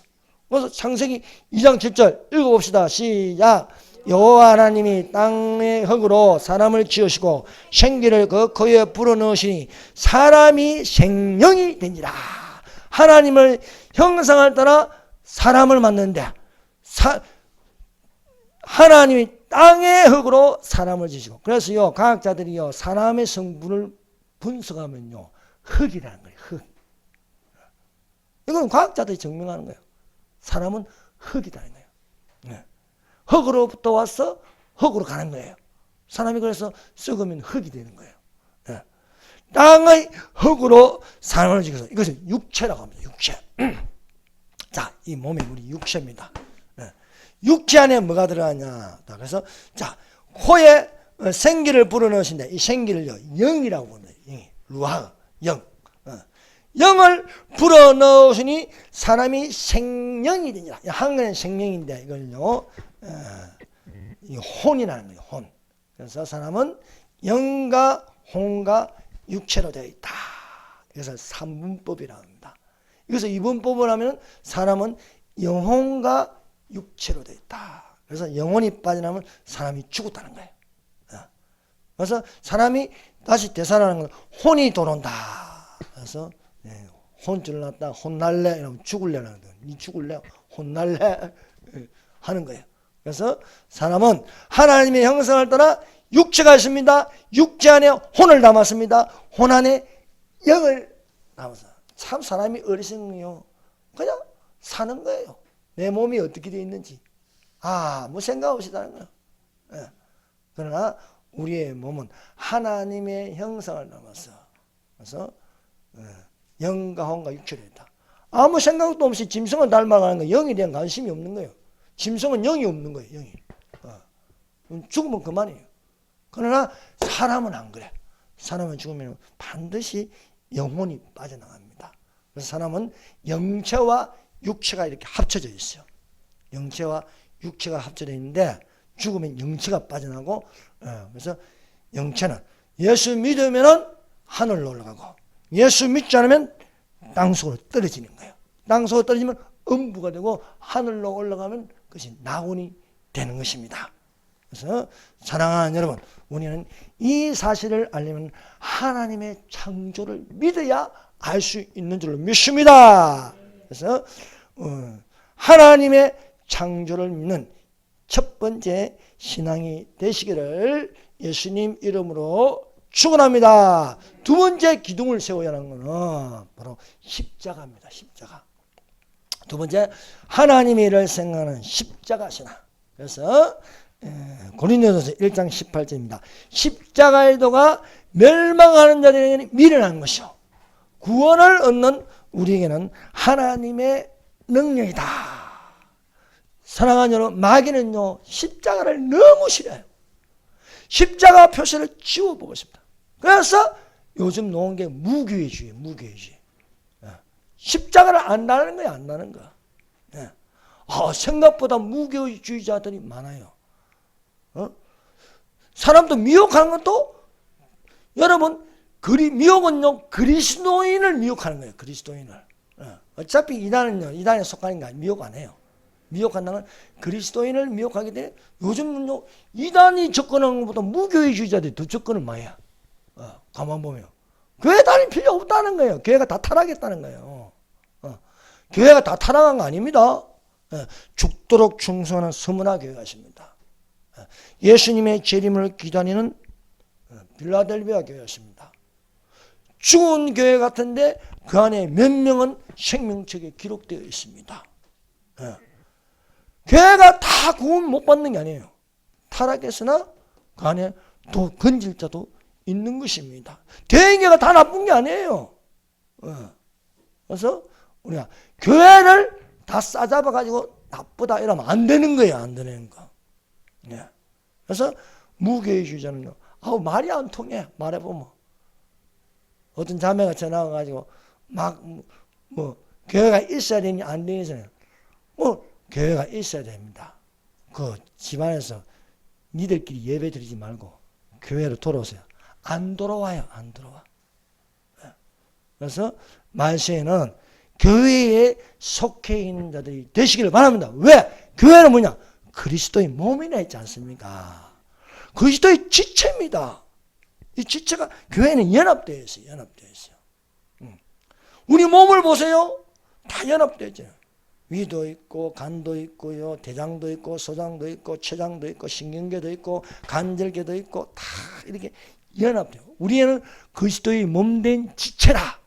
그래서 창세기 2장 7절 읽어봅시다. 시작. 여호와 하나님이 땅의 흙으로 사람을 지으시고 생기를 그 코에 불어넣으시니 사람이 생명이 되니라. 하나님을 형상을 따라 사람을 만드는데 하나님이 땅의 흙으로 사람을 지으시고 그래서요 과학자들이요 사람의 성분을 분석하면요 흙이라는 거예요. 흙. 이건 과학자들이 증명하는 거예요. 사람은 흙이라는 거예요. 네. 흙으로부터 와서 흙으로 가는 거예요. 사람이 그래서 썩으면 흙이 되는 거예요. 네. 땅의 흙으로 사람을 지어서 이것은 육체라고 합니다. 육체. 자, 이 몸이 우리 육체입니다. 네. 육체 안에 뭐가 들어가냐? 그래서 자 코에 생기를 불어넣으신데 이 생기를요 영이라고 부릅니다. 영이 루아 영. 영을 불어넣으시니 사람이 생명이 되니라. 한글은 생명인데 이걸요 이 혼이라는 거예요. 혼. 그래서 사람은 영과 혼과 육체로 되어 있다. 그래서 삼분법이라고 합니다. 그래서 이분법을 하면 사람은 영혼과 육체로 되어 있다. 그래서 영혼이 빠져나면 사람이 죽었다는 거예요. 그래서 사람이 다시 되살아나는 건 혼이 돌아온다. 그래서 혼줄 났다. 혼날래? 이러면 죽을래? 니 죽을래? 혼날래? 하는 거예요. 그래서 사람은 하나님의 형상을 따라 육체가 있습니다. 육체 안에 혼을 담았습니다. 혼 안에 영을 담았어. 참 사람이 어리석네요. 그냥 사는 거예요. 내 몸이 어떻게 되어 있는지 뭐 생각 없이 사는 거예요. 그러나 우리의 몸은 하나님의 형상을 담았어. 그래서 영과 혼과 육체로 있다. 아무 생각도 없이 짐승을 닮아가는 거 영에 대한 관심이 없는 거예요. 짐승은 영이 없는 거예요. 영이. 죽으면 그만이에요. 그러나 사람은 안 그래. 사람은 죽으면 반드시 영혼이 빠져나갑니다. 그래서 사람은 영체와 육체가 이렇게 합쳐져 있어요. 영체와 육체가 합쳐져 있는데 죽으면 영체가 빠져나고 그래서 영체는 예수 믿으면 하늘로 올라가고 예수 믿지 않으면 땅속으로 떨어지는 거예요. 땅속으로 떨어지면 음부가 되고 하늘로 올라가면 그것이 낙원이 되는 것입니다. 그래서 사랑하는 여러분, 우리는 이 사실을 알려면 하나님의 창조를 믿어야 알 수 있는 줄로 믿습니다. 그래서 하나님의 창조를 믿는 첫 번째 신앙이 되시기를 예수님 이름으로 축원합니다. 두 번째 기둥을 세워야 하는 것은 바로 십자가입니다. 십자가. 두 번째 하나님의 일을 생각하는 십자가 신앙. 그래서 고린도전서 1장 18절입니다. 십자가의 도가 멸망하는 자들에게는 미련한 것이요 구원을 얻는 우리에게는 하나님의 능력이다. 사랑하는 여러분, 마귀는요 십자가를 너무 싫어해요. 십자가 표시를 지워보고 싶다. 그래서 요즘 놓은 게 무교회주의, 무교회주의. 십자가를 안 나는 거야, 안 나는 거야. 생각보다 무교회주의자들이 많아요. 사람도 미혹하는 것도 여러분 미혹은요 그리스도인을 미혹하는 거예요. 그리스도인을. 어차피 이단은요 이단에 속하는 게 아니에요. 미혹 안 해요. 미혹한다는 건 그리스도인을 미혹하기 때문에 요즘은요 이단이 접근하는 것보다 무교회주의자들이 더 접근을 많이 해요. 가만 보면 교회 다닐 필요 없다는 거예요. 교회가 다 타락했다는 거예요. 교회가 다 타락한 거 아닙니다. 죽도록 충성하는 서문화 교회가 있습니다. 예수님의 재림을 기다리는 빌라델비아 교회였습니다. 죽은 교회 같은데 그 안에 몇 명은 생명책에 기록되어 있습니다. 교회가 다 구원 못 받는 게 아니에요. 타락했으나 그 안에 또 건질 자도 있는 것입니다. 대인교회가 다 나쁜 게 아니에요. 그래서 우리가 교회를 다 싸잡아가지고 나쁘다 이러면 안 되는 거예요. 안 되는 거. 그래서 무교회주의자는요. 말이 안 통해. 말해보면. 어떤 자매가 전화 와가지고 교회가 있어야 되니 안 되니 교회가 있어야 됩니다. 그 집안에서 니들끼리 예배 드리지 말고 교회로 돌아오세요. 안 돌아와요. 안 돌아와. 그래서 말세에는 교회에 속해 있는 자들이 되시기를 바랍니다. 왜? 교회는 뭐냐? 그리스도의 몸이나 있지 않습니까? 그리스도의 지체입니다. 이 지체가 교회는 연합되어 있어요. 연합되어 있어요. 우리 몸을 보세요. 다 연합되어 있죠. 위도 있고 간도 있고요. 대장도 있고 소장도 있고 췌장도 있고 신경계도 있고 관절계도 있고 다 이렇게 연합돼요. 우리는 그리스도의 몸된 지체라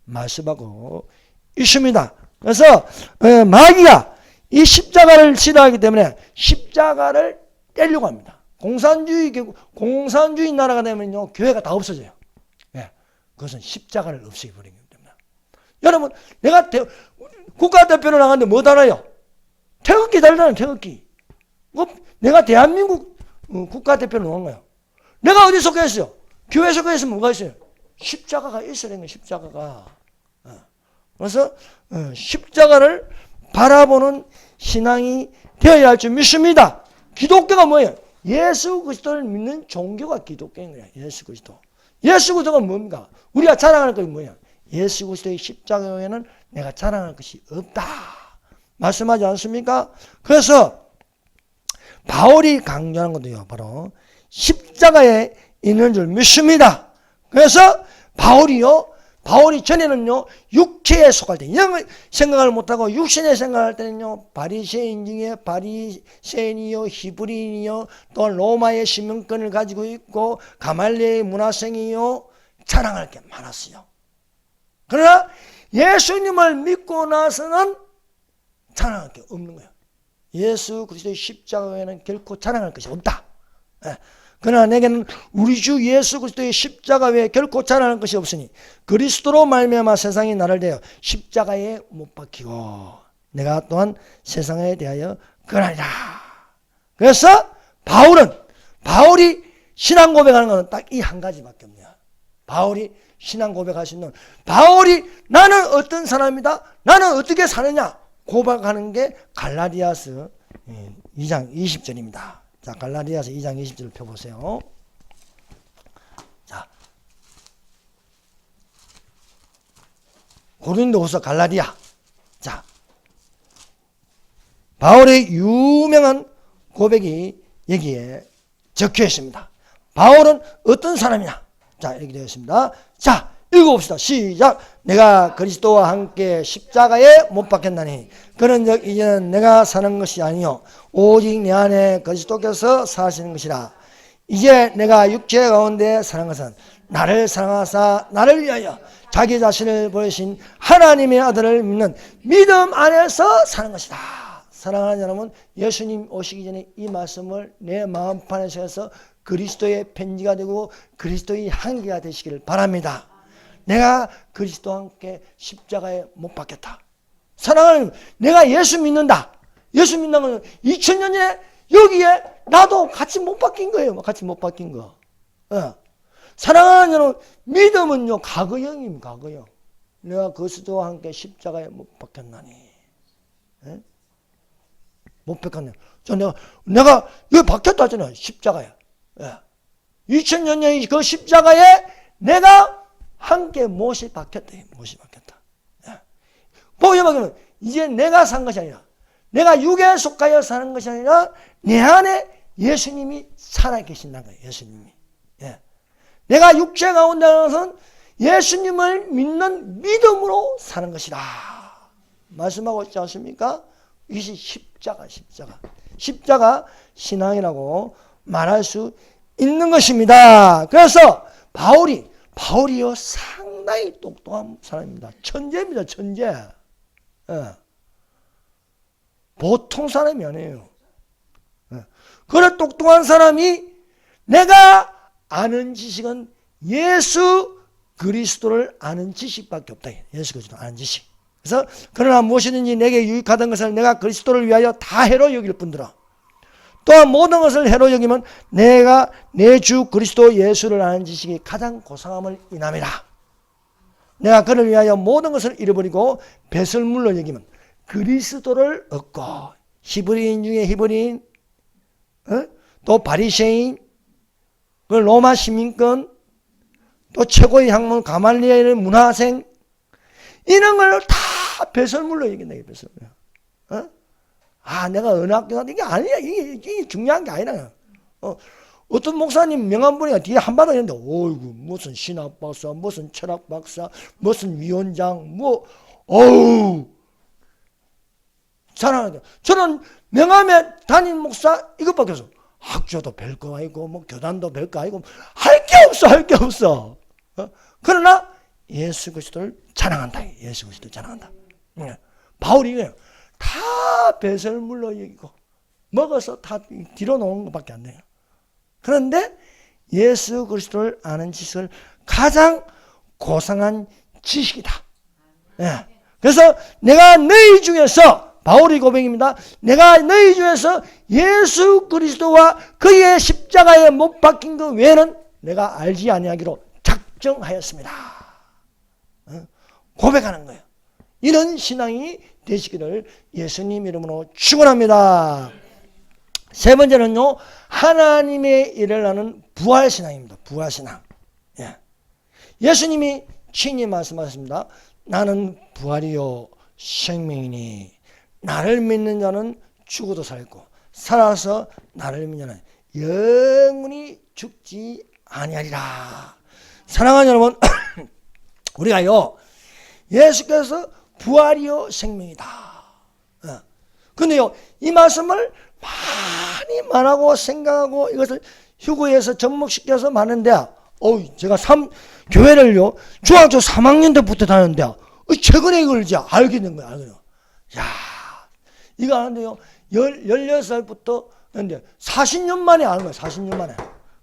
말씀하고 있습니다. 그래서 마귀가 이 십자가를 싫어하기 때문에 십자가를 떼려고 합니다. 공산주의 나라가 되면요 교회가 다 없어져요. 그것은 십자가를 없애버리기 때문에. 여러분, 내가 국가대표로 나갔는데 뭐 달아요? 태극기 달잖아요. 태극기. 내가 대한민국 국가대표로 나간 거예요. 내가 어디 속했어요? 교회 속했으면 뭐가 있어요? 십자가가 있어야 되는 거예요. 십자가가. 그래서 십자가를 바라보는 신앙이 되어야 할 줄 믿습니다. 기독교가 뭐예요? 예수 그리스도를 믿는 종교가 기독교인 거예요. 예수 그리스도. 예수 그리스도가 뭡니까? 우리가 자랑하는 것이 뭐예요? 예수 그리스도의 십자가 외에는 내가 자랑할 것이 없다. 말씀하지 않습니까? 그래서 바울이 강조하는 것도요. 바로 십자가에 있는 줄 믿습니다. 그래서 바울이 전에는요, 육체에 속할 때, 이런 생각을 못하고 육신에 생각할 때는요, 바리새인 중에 바리새인이요, 히브리인이요, 또한 로마의 시민권을 가지고 있고, 가말리의 문화생이요, 자랑할 게 많았어요. 그러나 예수님을 믿고 나서는 자랑할 게 없는 거예요. 예수 그리스도의 십자가 외에는 결코 자랑할 것이 없다. 그러나 내게는 우리 주 예수 그리스도의 십자가 외에 결코 자랑할 것이 없으니 그리스도로 말미암아 세상이 나를 대하여 십자가에 못 박히고 내가 또한 세상에 대하여 그러하리라. 그래서 바울이 신앙 고백하는 것은 딱 이 한 가지밖에 없네요. 바울이 신앙 고백할 수 있는 바울이 나는 어떤 사람이다. 나는 어떻게 사느냐 고백하는 게 갈라디아서 2장 20절입니다. 자, 갈라디아서 2장 20절을 펴보세요. 자, 고린도후서 갈라디아. 자, 바울의 유명한 고백이 여기에 적혀 있습니다. 바울은 어떤 사람이냐? 자, 이렇게 되어 있습니다. 자, 읽어봅시다. 시작. 내가 그리스도와 함께 십자가에 못 박혔나니 그런즉 이제는 내가 사는 것이 아니요 오직 내 안에 그리스도께서 사시는 것이라. 이제 내가 육체 가운데 사는 것은 나를 사랑하사 나를 위하여 자기 자신을 보내신 하나님의 아들을 믿는 믿음 안에서 사는 것이다. 사랑하는 여러분, 예수님 오시기 전에 이 말씀을 내 마음판에 새겨서 그리스도의 편지가 되고 그리스도의 향기가 되시기를 바랍니다. 내가 그리스도와 함께 십자가에 못 박혔다. 사랑하는 내가 예수 믿는다. 예수 믿는 건 2000년 전에 여기에 나도 같이 못 박힌 거예요. 같이 못 박힌 거. 사랑하는 여러분, 믿음은요 과거형입니다. 과거형. 내가 그리스도와 함께 십자가에 못 박혔나니. 못 박혔네. 내가 여기 박혔다 하잖아요. 십자가에. 2000년 전에 그 십자가에 내가 함께 못이 박혔다. 못이 박혔다. 보여보면 이제 내가 산 것이 아니라 내가 육에 속하여 사는 것이 아니라 내 안에 예수님이 살아계신다는 거예요. 예수님이. 내가 육체 가운데 나서는 예수님을 믿는 믿음으로 사는 것이다. 말씀하고 있지 않습니까? 이것이 십자가 신앙이라고 말할 수 있는 것입니다. 그래서 바울이요 상당히 똑똑한 사람입니다. 천재입니다. 천재. 예. 보통 사람이 아니에요. 예. 그런 똑똑한 사람이 내가 아는 지식은 예수 그리스도를 아는 지식밖에 없다. 예수 그리스도를 아는 지식. 그래서 그러나 무엇이든지 내게 유익하던 것을 내가 그리스도를 위하여 다 해로 여길 뿐더러 또한 모든 것을 해로 여기면 내가 내 주 그리스도 예수를 아는 지식이 가장 고상함을 인함이라. 내가 그를 위하여 모든 것을 잃어버리고 배설물로 여기면 그리스도를 얻고 히브리인 중에 히브리인, 또 바리새인, 그 로마 시민권, 또 최고의 학문 가말리엘의 문화생, 이런 걸 다 배설물로 여긴다. 배설물. 내가 어느 학교 가도 이게 아니야. 이게 중요한 게 아니라. 어떤 목사님 명함보니까 뒤에 한바닥 있는데, 어이구, 무슨 신학 박사, 무슨 철학 박사, 무슨 위원장, 자랑하게. 저는 명함에 담임 목사 이것밖에 없어. 학교도 별거 아니고, 교단도 별거 아니고, 할 게 없어. 그러나 예수 그리스도를 자랑한다. 예수 그리스도를 자랑한다. 바울이 이거예요. 다 배설물로 여기고 먹어서 다 뒤로 놓은 것밖에 안 돼요. 그런데 예수 그리스도를 아는 지식을 가장 고상한 지식이다. 예. 그래서 내가 너희 중에서 바울의 고백입니다. 내가 너희 중에서 예수 그리스도와 그의 십자가에 못 박힌 것 외에는 내가 알지 아니하기로 작정하였습니다. 고백하는 거예요. 이런 신앙이 되시기를 예수님 이름으로 축원합니다. 세 번째는요, 하나님의 일을 하는 부활신앙입니다. 부활신앙. 예. 예수님이 친히 말씀하셨습니다. 나는 부활이요 생명이니 나를 믿는 자는 죽어도 살고 살아서 나를 믿는 자는 영원히 죽지 아니하리라. 사랑하는 여러분, 우리가요 예수께서 부활이요 생명이다. 근데요 이 말씀을 많이 말하고 생각하고 이것을 휴거에서 접목시켜서 많은데, 제가 교회를요 중학교 3학년 때부터 다녔는데 최근에 이걸 이제 알게 된 거야. 야, 이거 하는데요 16살부터 했는데 40년 만에 아는 거야. 40년 만에.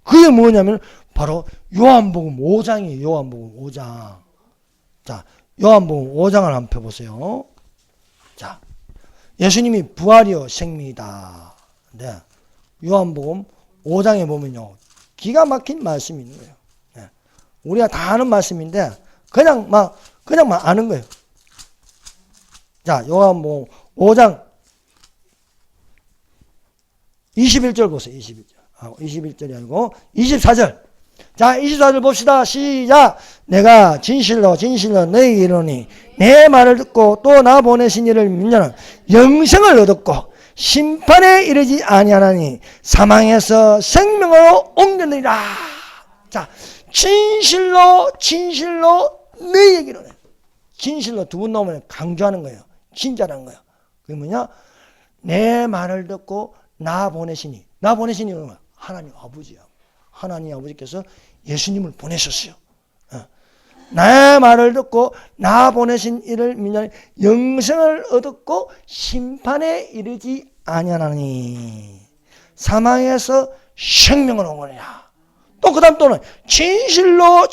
그게 뭐냐면 바로 요한복음 5장이에요. 요한복음 5장. 자, 요한복음 5장을 한번 펴보세요. 자, 예수님이 부활이요 생명이다. 네. 요한복음 5장에 보면요 기가 막힌 말씀이 있는 거예요. 네. 우리가 다 아는 말씀인데 그냥 막 아는 거예요. 자, 요한복음 5장 21절 보세요. 21절이 아니고 24절. 자, 24절 봅시다. 시작. 내가 진실로 너희에게 이르노니 내 말을 듣고 또 나 보내신 이를 믿는 영생을 얻었고 심판에 이르지 아니하나니 사망에서 생명으로 옮겼느니라. 자, 진실로 너희에게 이르노니. 진실로 두 번 나오면 강조하는 거예요. 진짜라는 거예요. 그게 뭐냐? 내 말을 듣고 나 보내시니 뭐야? 하나님 아버지야. 하나님 아버지께서 예수님을 보내셨어요. 나의 말을 듣고 나 보내신 이를 믿는 영생을 얻었고 심판에 이르지 아니하나니 사망에서 생명을 얻으리라. 또 그 다음 또는 진실로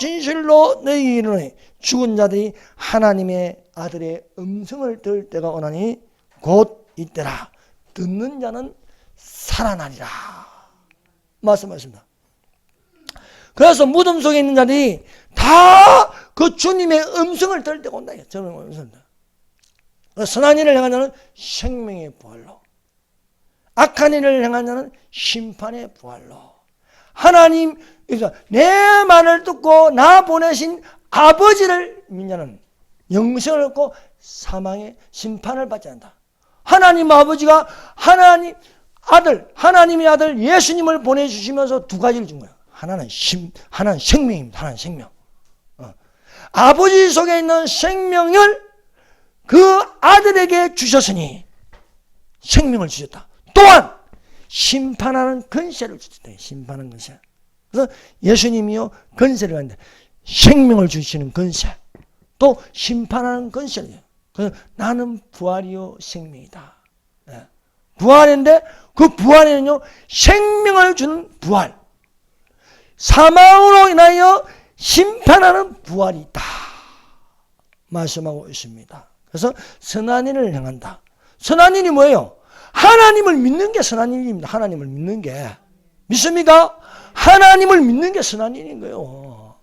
너희에게 이르노니 죽은 자들이 하나님의 아들의 음성을 들을 때가 오나니 곧 이때라. 듣는 자는 살아나리라. 말씀하십니다. 그래서 무덤 속에 있는 자들이 다 그 주님의 음성을 들을 때가 온다. 저는 음성을. 선한 일을 행한 자는 생명의 부활로, 악한 일을 행한 자는 심판의 부활로. 하나님, 내 말을 듣고 나 보내신 아버지를 믿는 자는 영생을 얻고 사망의 심판을 받지 않는다. 하나님 아버지가 하나님의 아들 예수님을 보내주시면서 두 가지를 준 거예요. 하나는 생명입니다. 하나는 생명. 아버지 속에 있는 생명을 그 아들에게 주셨으니 생명을 주셨다. 또한 심판하는 권세를 주셨다. 심판하는 권세. 그래서 예수님이요 권세를 하는데 생명을 주시는 권세, 또 심판하는 권세를. 그래서 나는 부활이요 생명이다. 부활인데 그 부활에는요 생명을 주는 부활, 사망으로 인하여 심판하는 부활이 있다 말씀하고 있습니다. 그래서 선한 일을 행한다. 선한 일이 뭐예요? 하나님을 믿는 게 선한 일입니다. 하나님을 믿는 게. 믿습니까? 하나님을 믿는 게 선한 일인 거예요.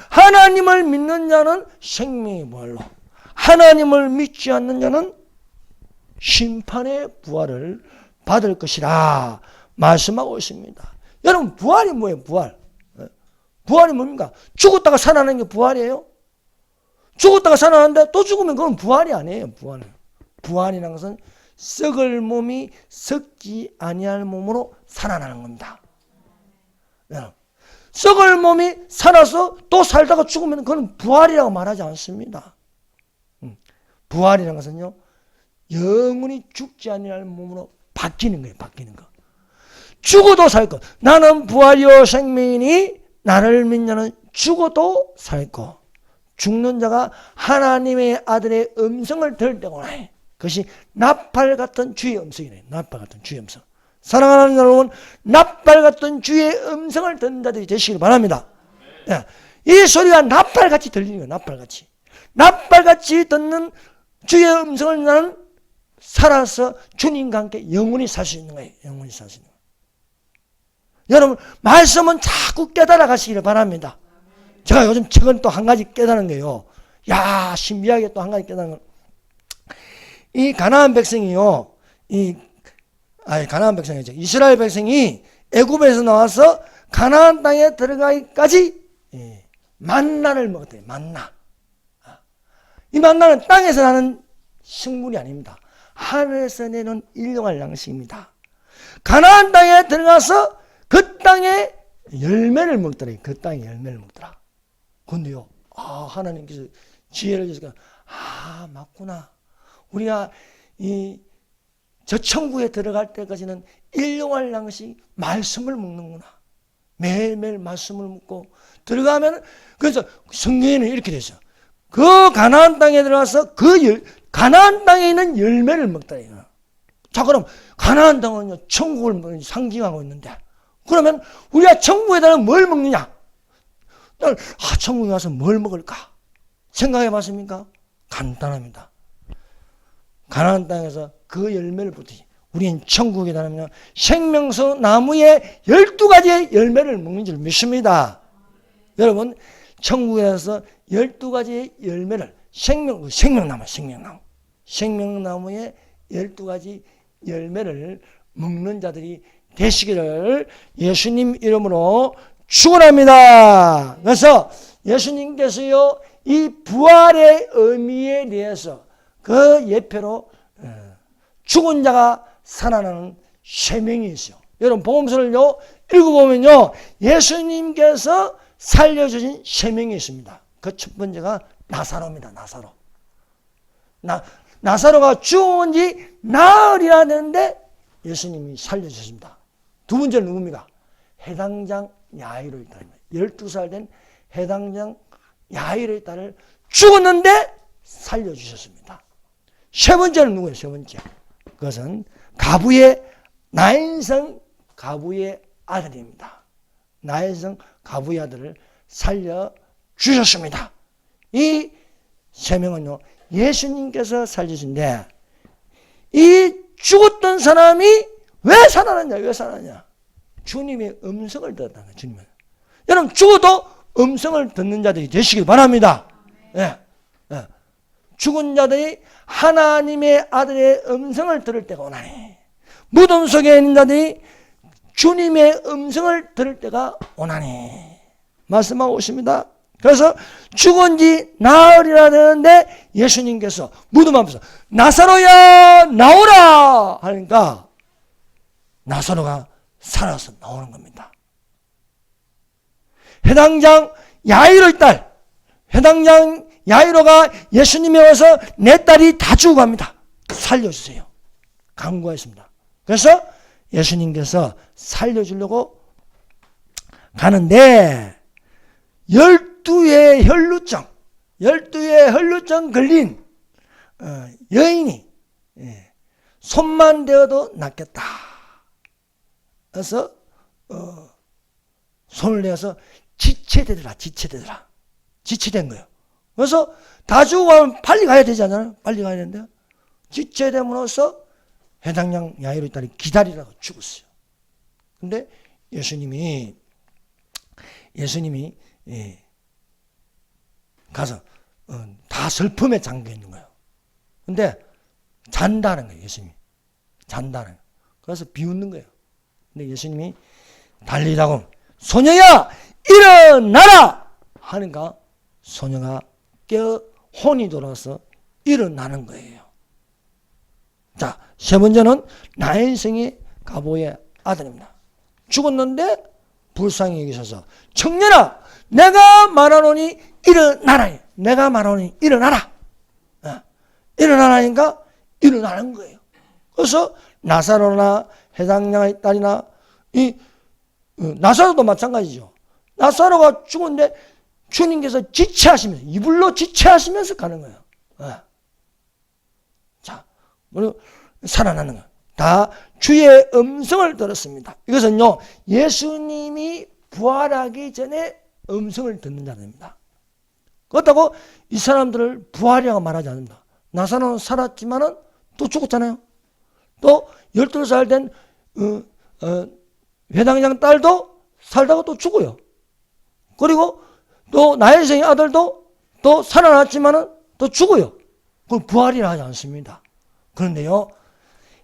하나님을 믿는 자는 생명의 부활로, 하나님을 믿지 않는 자는 심판의 부활을 받을 것이라 말씀하고 있습니다. 여러분 부활이 뭐예요? 부활이 뭡니까? 죽었다가 살아나는 게 부활이에요? 죽었다가 살아나는데 또 죽으면 그건 부활이 아니에요. 부활이라는 것은 썩을 몸이 썩지 아니할 몸으로 살아나는 겁니다. 썩을 몸이 살아서 또 살다가 죽으면 그건 부활이라고 말하지 않습니다. 부활이라는 것은요 영원히 죽지 아니할 몸으로 바뀌는 거예요. 바뀌는 거. 죽어도 살 것. 나는 부활이요 생명이니 나를 믿는 자는 죽어도 살 것. 죽는 자가 하나님의 아들의 음성을 들을 때구나. 그것이 나팔 같은 주의 음성이네. 나팔 같은 주의 음성. 사랑하는 여러분, 나팔 같은 주의 음성을 듣는 자들이 되시길 바랍니다. 이 소리가 나팔같이 들리는 거예요. 나팔같이. 나팔같이 듣는 주의 음성을 나는 살아서 주님과 함께 영원히 살 수 있는 거예요. 영원히 살 수 있는 거예요. 여러분 말씀은 자꾸 깨달아 가시기를 바랍니다. 제가 요즘 최근 또 한 가지 깨달은 거예요. 야, 신비하게 또 한 가지 깨달은 거. 이 가나안 백성이요. 가나안 백성이죠. 이스라엘 백성이 애굽에서 나와서 가나안 땅에 들어가기까지 만나를 먹었대요. 만나. 이 만나는 땅에서 나는 식물이 아닙니다. 하늘에서 내는 일용할 양식입니다. 가나안 땅에 들어가서 그 땅에 열매를 먹더라. 그 땅에 열매를 먹더라. 근데요, 하나님께서 지혜를 주시니까, 맞구나. 우리가 저 천국에 들어갈 때까지는 일용할 양식 말씀을 먹는구나. 매일매일 말씀을 먹고 들어가면, 그래서 성경에는 이렇게 되어 있어요. 그 가나안 땅에 들어가서 가나안 땅에 있는 열매를 먹더라. 자, 그럼 가나안 땅은요 천국을 상징하고 있는데, 그러면 우리가 천국에 들어가면 뭘 먹느냐? 천국에 가서 뭘 먹을까? 생각해 봤습니까? 간단합니다. 가나안 땅에서 그 열매를 보듯이 우리는 천국에 가면 생명수 나무의 12가지의 열매를 먹는 줄 믿습니다. 여러분 천국에 가서 12가지의 열매를 생명나무의 12가지 열매를 먹는 자들이 되시기를 예수님 이름으로 축원합니다. 그래서 예수님께서요 이 부활의 의미에 대해서 그 예표로 죽은 자가 살아나는 쇠명이 있어요. 여러분 복음서를요 읽어보면요 예수님께서 살려주신 쇠명이 있습니다. 그 첫 번째가 나사로입니다. 나사로가 죽은 지 나흘이나 되는데 예수님이 살려주셨습니다. 두 번째는 누굽니까? 해당장 야이로의 딸입니다. 12살 된 해당장 야이로의 딸을 죽었는데 살려주셨습니다. 세 번째는 누구예요? 세 번째. 그것은 나인성 가부의 아들입니다. 나인성 가부의 아들을 살려주셨습니다. 이 세 명은요, 예수님께서 살려주신데, 이 죽었던 사람이 왜 살아났냐? 주님의 음성을 듣었다는 거예요, 주님은. 여러분, 죽어도 음성을 듣는 자들이 되시길 바랍니다. 죽은 자들이 하나님의 아들의 음성을 들을 때가 오나니, 무덤 속에 있는 자들이 주님의 음성을 들을 때가 오나니 말씀하고 있습니다. 그래서 죽은 지 나흘이나 되는데 예수님께서 무덤 앞에서 나사로야 나오라 하니까 나사로가 살아서 나오는 겁니다. 회당장 야이로의 딸, 회당장 야이로가 예수님에 와서 내 딸이 다 죽어갑니다. 살려주세요. 간구했습니다. 그래서 예수님께서 살려주려고 가는데 12회 혈루증 걸린 여인이 손만 대어도 낫겠다. 그래서 손을 내어서 지체되더라. 지체된 거예요. 그래서 다 죽어가면 빨리 가야 되잖아요. 빨리 가야 되는데 지체됨으로써 회당장 야이로의 딸이 기다리라고 죽었어요. 근데 예수님이 가서 다 슬픔에 잠겨 있는 거예요. 근데 잔다는 거예요. 예수님이 잔다는 거예요. 그래서 비웃는 거예요. 근데 예수님이 달리다가 소녀야 일어나라 하니까 소녀가 깨어 혼이 돌아서 일어나는 거예요. 자, 세 번째는 나인성의 가보의 아들입니다. 죽었는데 불쌍히 여기셔서 청년아 내가 말하노니 일어나라. 내가 말하노니 일어나라. 일어나라니까 일어나는 거예요. 그래서 나사로나 회당장의 딸이나 나사로도 마찬가지죠. 나사로가 죽었는데 주님께서 지체하시면서 이불로 지체하시면서 가는 거예요. 자, 그리고 살아나는 거예요. 다 주의 음성을 들었습니다. 이것은요 예수님이 부활하기 전에 음성을 듣는 자들입니다. 그렇다고 이 사람들을 부활이라고 말하지 않는다. 나사로는 살았지만은 또 죽었잖아요. 또 12살 된 회당장 딸도 살다가 또 죽어요. 그리고 또 나일성의 아들도 또 살아났지만은 또 죽어요. 그걸 부활이라 하지 않습니다. 그런데요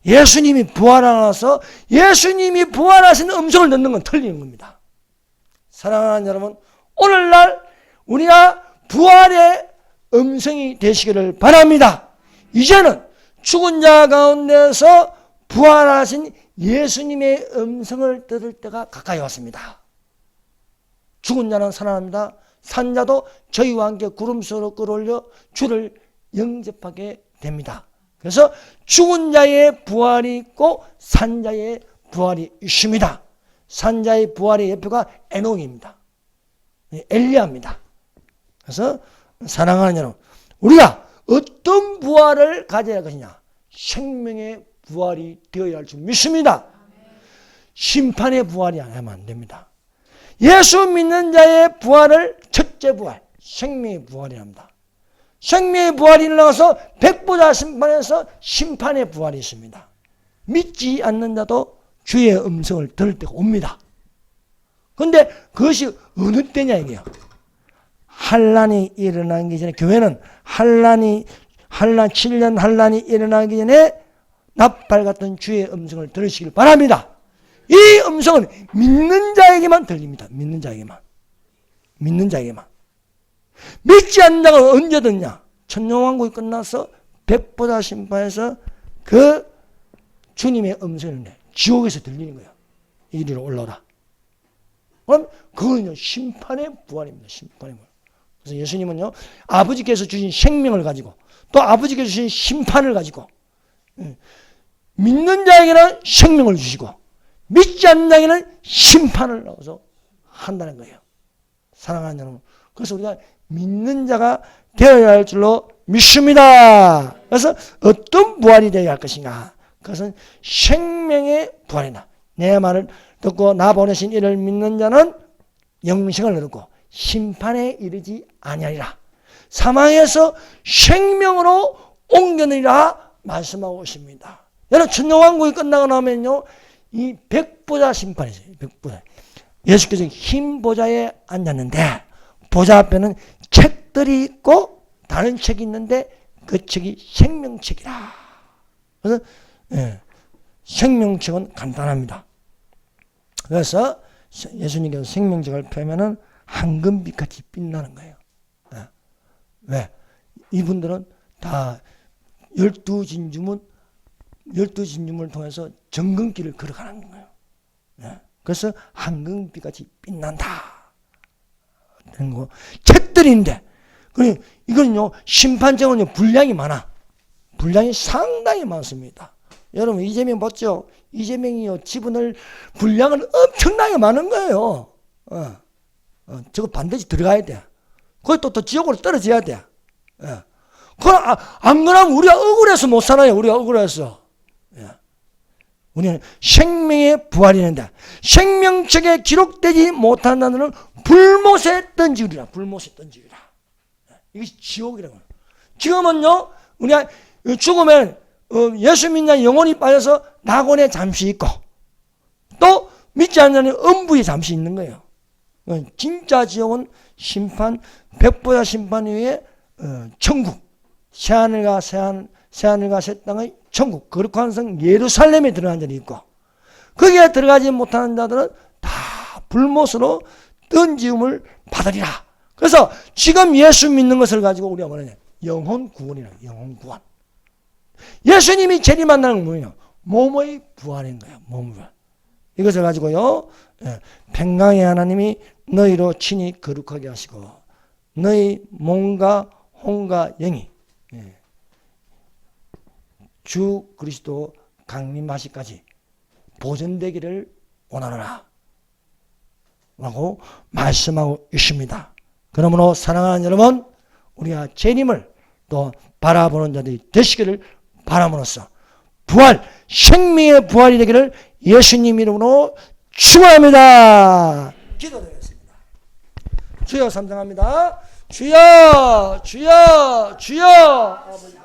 예수님이 부활하셔서 예수님이 부활하신 음성을 듣는 건 틀리는 겁니다. 사랑하는 여러분, 오늘날 우리가 부활의 음성이 되시기를 바랍니다. 이제는 죽은 자 가운데서 부활하신 예수님의 음성을 들을 때가 가까이 왔습니다. 죽은 자는 살아납니다. 산 자도 저희와 함께 구름 속으로 끌어올려 주를 영접하게 됩니다. 그래서 죽은 자의 부활이 있고 산 자의 부활이 있습니다. 산 자의 부활의 예표가 에녹입니다. 엘리야입니다. 그래서 사랑하는 여러분, 우리가 어떤 부활을 가져야 할 것이냐? 생명의 부활이 되어야 할 줄 믿습니다. 심판의 부활이 아니면 안 됩니다. 예수 믿는 자의 부활을 첫째 부활, 생명의 부활이 합니다. 생명의 부활이 일어나서 백보자 심판에서 심판의 부활이 있습니다. 믿지 않는 자도 주의 음성을 들을 때가 옵니다. 그런데 그것이 어느 때냐 이게요. 환란이 일어나기 전에, 교회는 환란 7년 환란이 일어나기 전에 나팔 같은 주의 음성을 들으시길 바랍니다. 이 음성은 믿는 자에게만 들립니다. 믿는 자에게만. 믿지 않는 자가 언제 듣냐? 천년왕국이 끝나서 백보자 심판에서 그 주님의 음성을 지옥에서 들리는 거예요. 이리로 올라오라. 그럼 그거는요 심판의 부활입니다. 심판의 부활. 그래서 예수님은요 아버지께서 주신 생명을 가지고 또 아버지께서 주신 심판을 가지고 믿는 자에게는 생명을 주시고 믿지 않는 자에게는 심판을 넣어서 한다는 거예요. 사랑하는 여러분, 그래서 우리가 믿는 자가 되어야 할 줄로 믿습니다. 그래서 어떤 부활이 되어야 할 것인가? 그것은 생명의 부활이다. 내 말을 듣고 나 보내신 이를 믿는 자는 영생을 얻고 심판에 이르지 아니하리라. 사망에서 생명으로 옮겨내리라 말씀하고 있습니다. 여러분, 천년왕국이 끝나고 나면요 이 백보자 심판이 있어요. 백보자. 예수께서 흰 보좌에 앉았는데 보좌 앞에는 책들이 있고 다른 책이 있는데 그 책이 생명책이라. 그래서 생명책은 간단합니다. 그래서 예수님께서 생명책을 펴면은 황금빛같이 빛나는 거예요. 왜? 이분들은 다 12진주문을 통해서 정금길을 걸어가는 거예요. 그래서 황금빛같이 빛난다. 된 거. 책들인데. 이거는요, 심판정은요, 분량이 많아. 분량이 상당히 많습니다. 여러분, 이재명 봤죠? 이재명이요, 지분을, 분량은 엄청나게 많은 거예요. 저거 반드시 들어가야 돼. 거기 또 지옥으로 떨어져야 돼. 안 그러면 우리가 억울해서 못 살아요. 우리가 억울해서. 우리는 생명의 부활이 된다. 생명책에 기록되지 못한 자들은 불못에 던지리라. 불못에 던지리라. 이것이 지옥이라고. 지금은요, 우리가 죽으면 예수 믿는 자 영혼이 빠져서 낙원에 잠시 있고, 또 믿지 않는 자는 음부에 잠시 있는 거예요. 진짜 지옥은 심판, 백보자 심판 이후에 천국, 새하늘과 새 땅의 천국, 거룩한 성 예루살렘에 들어간 자들이 있고, 거기에 들어가지 못하는 자들은 다 불못으로 던지움을 받으리라. 그래서 지금 예수 믿는 것을 가지고 우리가 뭐냐면 영혼 구원이라. 영혼 구원. 예수님이 재림한다는 건 뭐냐? 몸의 부활인 거예요. 몸의 부활. 이것을 가지고요, 평강의 하나님이 너희로 친히 거룩하게 하시고 너희 몸과 혼과 영이 주 그리스도 강림하시까지 보존되기를 원하노라 라고 말씀하고 있습니다. 그러므로 사랑하는 여러분, 우리가 재림을 또 바라보는 자들이 되시기를 바람으로써 부활, 생명의 부활이 되기를 예수님 이름으로 축원합니다. 기도드리겠습니다. 주여, 삼장합니다. 주여, 주여, 주여. 아버지.